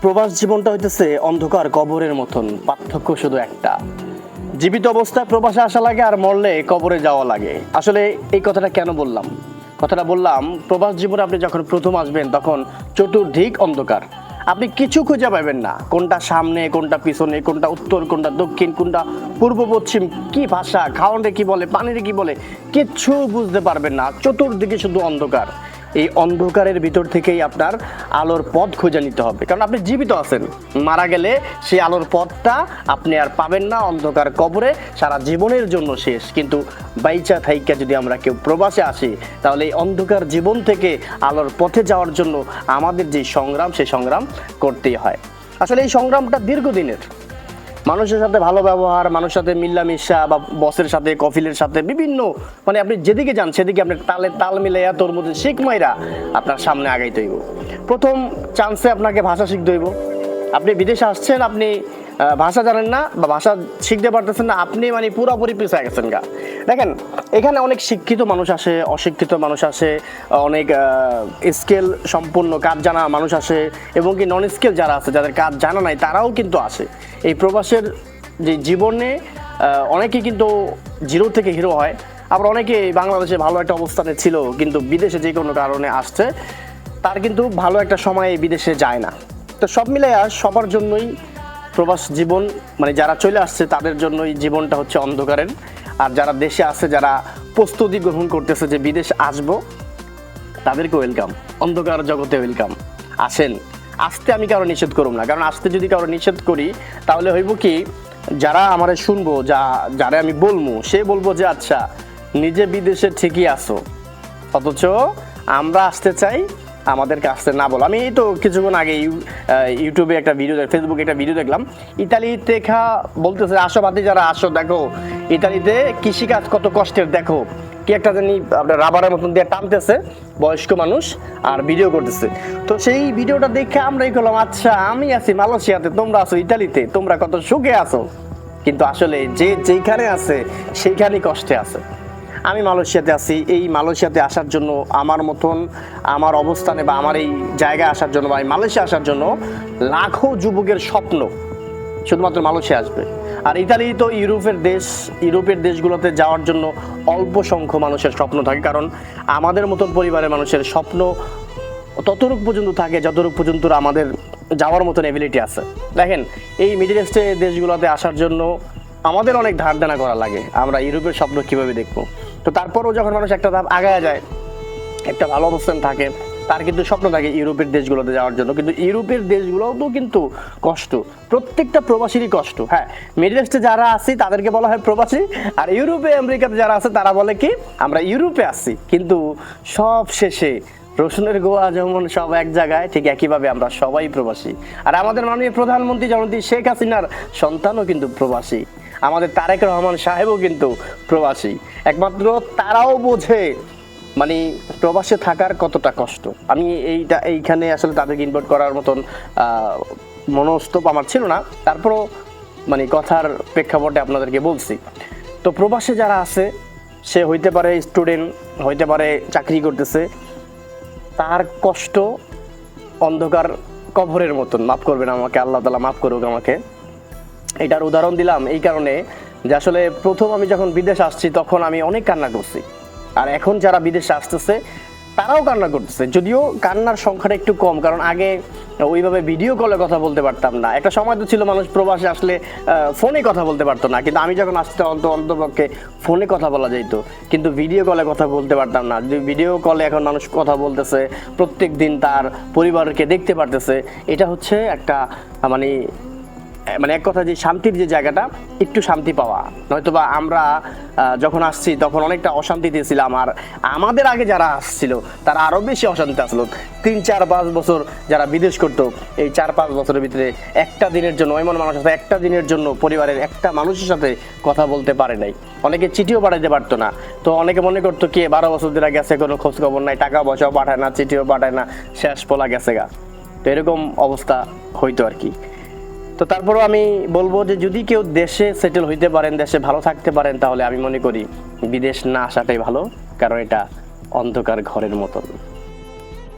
প্রবাস জীবনটা হইতেছে অন্ধকার কবরের মতন, পার্থক্য শুধু একটা। জীবিত অবস্থায় প্রবাসে আসা লাগে আর মরলে কবরে যাওয়া লাগে। আসলে এই কথাটা কেন বললাম? কথাটা বললাম, প্রবাস জীবনে আপনি যখন প্রথম আসবেন তখন চতুর্দিক অন্ধকার, আপনি কিছু খুঁজে পাবেন না। কোনটা সামনে, কোনটা পিছনে, কোনটা উত্তর, কোনটা দক্ষিণ, কোনটা পূর্ব পশ্চিম, কি ভাষা, খাওয়ানরে কি বলে, পানিরে কি বলে, কিচ্ছু বুঝতে পারবেন না। চতুর্দিকে শুধু অন্ধকার। এই অন্ধকারের ভিতর থেকেই আপনার আলোর পথ খুঁজে নিতে হবে, কারণ আপনি জীবিত আছেন। মারা গেলে সেই আলোর পথটা আপনি আর পাবেন না। অন্ধকার কবরে সারা জীবনের জন্য শেষ। কিন্তু বাইচা থাইকা যদি আমরা কেউ প্রবাসে আসি, তাহলে এই অন্ধকার জীবন থেকে আলোর পথে যাওয়ার জন্য আমাদের যে সংগ্রাম, সেই সংগ্রাম করতেই হয়। আসলে এই সংগ্রামটা দীর্ঘদিনের। মানুষের সাথে ভালো ব্যবহার, মানুষের সাথে মিল্লামিশা, বা বসের সাথে, কফিলের সাথে, বিভিন্ন আপনি যেদিকে যান সেদিকে আপনার তাল মিলাইয়া তোর মধ্যে শিখ মাইরা আপনার সামনে আগাইতে হইব। প্রথম চান্সে আপনাকে ভাষা শিখতে হইব। আপনি বিদেশে আসছেন, আপনি ভাষা জানেন না বা ভাষা শিখতে পারতেছেন না, আপনি পুরোপুরি পিছিয়ে গেছেন গা। দেখেন, এখানে অনেক শিক্ষিত মানুষ আসে, অশিক্ষিত মানুষ আসে, অনেক স্কিল সম্পন্ন কাজ জানা মানুষ আসে, এবং কি নন স্কিল যারা আছে, যাদের কাজ জানা নাই, তারাও কিন্তু আসে। এই প্রবাসের যে জীবনে অনেকে কিন্তু জিরো থেকে হিরো হয়। আবার অনেকে বাংলাদেশে ভালো একটা অবস্থানে ছিল, কিন্তু বিদেশে যে কোনো কারণে আসছে, তার কিন্তু ভালো একটা সময় বিদেশে যায় না। তো সব মিলাইয়া সবার জন্যই প্রবাস জীবন, যারা চলে আসছে তাদের জন্যই জীবনটা হচ্ছে অন্ধকারের। আর যারা দেশে আছে, যারা প্রস্তুতি গ্রহণ করতেছে যে বিদেশ আসব, তাদেরকে ওয়েলকাম, অন্ধকার জগতে ওয়েলকাম। আসেন, আসতে আমি কারো নিষেধ করব না, কারণ আসতে যদি কারো নিষেধ করি তাহলে হইব কি, যারা আমারে শুনবো, যারা আমি বলবো, সে বলবো যে আচ্ছা, নিজে বিদেশে ঠিকই আসো, অথচ আমরা আসতে চাই, আমাদেরকে আসতে না বল। আমি তো কিছুক্ষণ আগে ইউটিউবে একটা ভিডিও, ফেসবুকে একটা ভিডিও দেখলাম। ইতালিতে বলতেছে, আসো বাতি যারা আসো, দেখো ইতালিতে কৃষিকাজ কত কষ্টের, দেখো কি একটা জানি আপনার রাবারের মতন দিয়ে টানতেছে বয়স্ক মানুষ, আর ভিডিও করতেছে। তো সেই ভিডিওটা দেখে আমরাই করলাম, আচ্ছা আমি আছি মালয়েশিয়াতে, তোমরা আছো ইতালিতে, তোমরা কত সুখে আছো। কিন্তু আসলে যে যেখানে আছে সেইখানেই কষ্টে আছে। আমি মালয়েশিয়াতে আছি, এই মালয়েশিয়াতে আসার জন্য আমার মতন, আমার অবস্থানে বা আমার এই জায়গায় আসার জন্য বা মালয়েশিয়া আসার জন্য লাখো যুবকের স্বপ্ন শুধুমাত্র মালয়েশিয়া আসবে। আর ইতালি তো ইউরোপের দেশগুলোতে যাওয়ার জন্য অল্প সংখ্যক মানুষের স্বপ্ন থাকে, কারণ আমাদের মতন পরিবারের মানুষের স্বপ্ন ততটুক পর্যন্ত থাকে যতটুক পর্যন্ত আমাদের যাওয়ার মতন এবিলিটি আছে। দেখেন, এই মিডল ইস্টের দেশগুলোতে আসার জন্য আমাদের অনেক ধার দেনা করা লাগে। আমরা ইউরোপের স্বপ্ন কীভাবে দেখবো? তো তারপরও যখন মানুষ একটা ধাপ আগায় যায়, একটা ভালো অবস্থান থাকে, তার কিন্তু স্বপ্ন থাকে ইউরোপের দেশগুলোতে যাওয়ার জন্য। কিন্তু ইউরোপের দেশগুলোও তো কিন্তু কষ্ট, প্রত্যেকটা প্রবাসীরই কষ্ট। হ্যাঁ, মিডল ইস্টে যারা আছি তাদেরকে বলা হয় প্রবাসী, আর ইউরোপে আমেরিকাতে যারা আছে তারা বলে কি, আমরা ইউরোপে আসছি। কিন্তু সব শেষে রসুনের গোয়া যেমন সব এক জায়গায়, ঠিক একইভাবে আমরা সবাই প্রবাসী। আর আমাদের মাননীয় প্রধানমন্ত্রী জননেত্রী শেখ হাসিনার সন্তানও কিন্তু প্রবাসী, আমাদের তারেক রহমান সাহেবও কিন্তু প্রবাসী। একমাত্র তারাও বোঝে প্রবাসে থাকার কতটা কষ্ট। আমি এইখানে আসলে তাদেরকে ইনভাইট করার মতন মনস্তব আমার ছিল না, তারপরও কথার প্রেক্ষাপটে আপনাদেরকে বলছি। তো প্রবাসে যারা আছে, সে হইতে পারে স্টুডেন্ট, হইতে পারে চাকরি করতেছে, তার কষ্ট অন্ধকার কবরের মতন। মাফ করবেন আমাকে, আল্লাহ তাআলা মাফ করুক আমাকে। এটার উদাহরণ দিলাম এই কারণে যে আসলে প্রথম আমি যখন বিদেশে আসছি তখন আমি অনেক কান্না করছি, আর এখন যারা বিদেশে আসতেছে তারাও কান্না করতেছে, যদিও কান্নার সংখ্যাটা একটু কম, কারণ আগে ওইভাবে ভিডিও কলে কথা বলতে পারতাম না। একটা সময় তো ছিল মানুষ প্রবাসে আসলে ফোনে কথা বলতে পারতো না, কিন্তু আমি যখন আসতে অন্তপক্ষে ফোনে কথা বলা যেত, কিন্তু ভিডিও কলে কথা বলতে পারতাম না। ভিডিও কলে এখন মানুষ কথা বলতেছে, প্রত্যেক দিন তার পরিবারকে দেখতে পারতেছে। এটা হচ্ছে একটা এক কথা যে শান্তির যে জায়গাটা, একটু শান্তি পাওয়া। নয়তোবা আমরা যখন আসছি তখন অনেকটা অশান্তিতে ছিলাম, আর আমাদের আগে যারা আসছিল তারা আরও বেশি অশান্তি আসলো। 3-4-5 বছর যারা বিদেশ করতো, এই 4-5 বছরের ভিতরে একটা দিনের জন্য, এমন মানুষ আছে একটা দিনের জন্য পরিবারের একটা মানুষের সাথে কথা বলতে পারে নাই। অনেকে চিঠিও পাঠাইতে পারতো না। তো অনেকে মনে করতো কি 12 বছর ধরে গেছে, কোনো খোঁজ খবর নাই, টাকা পয়সাও পাঠায় না, চিঠিও পাঠায় না, শেষ পোলা গেছে গা। তো এরকম অবস্থা হইতো আর কি। তো তারপরও আমি বলবো যে যদি কেউ দেশে সেটেল হইতে পারেন, দেশে ভালো থাকতে পারেন, তাহলে আমি মনে করি বিদেশ না আসাটাই ভালো, কারণ এটা অন্ধকার ঘরের মতন।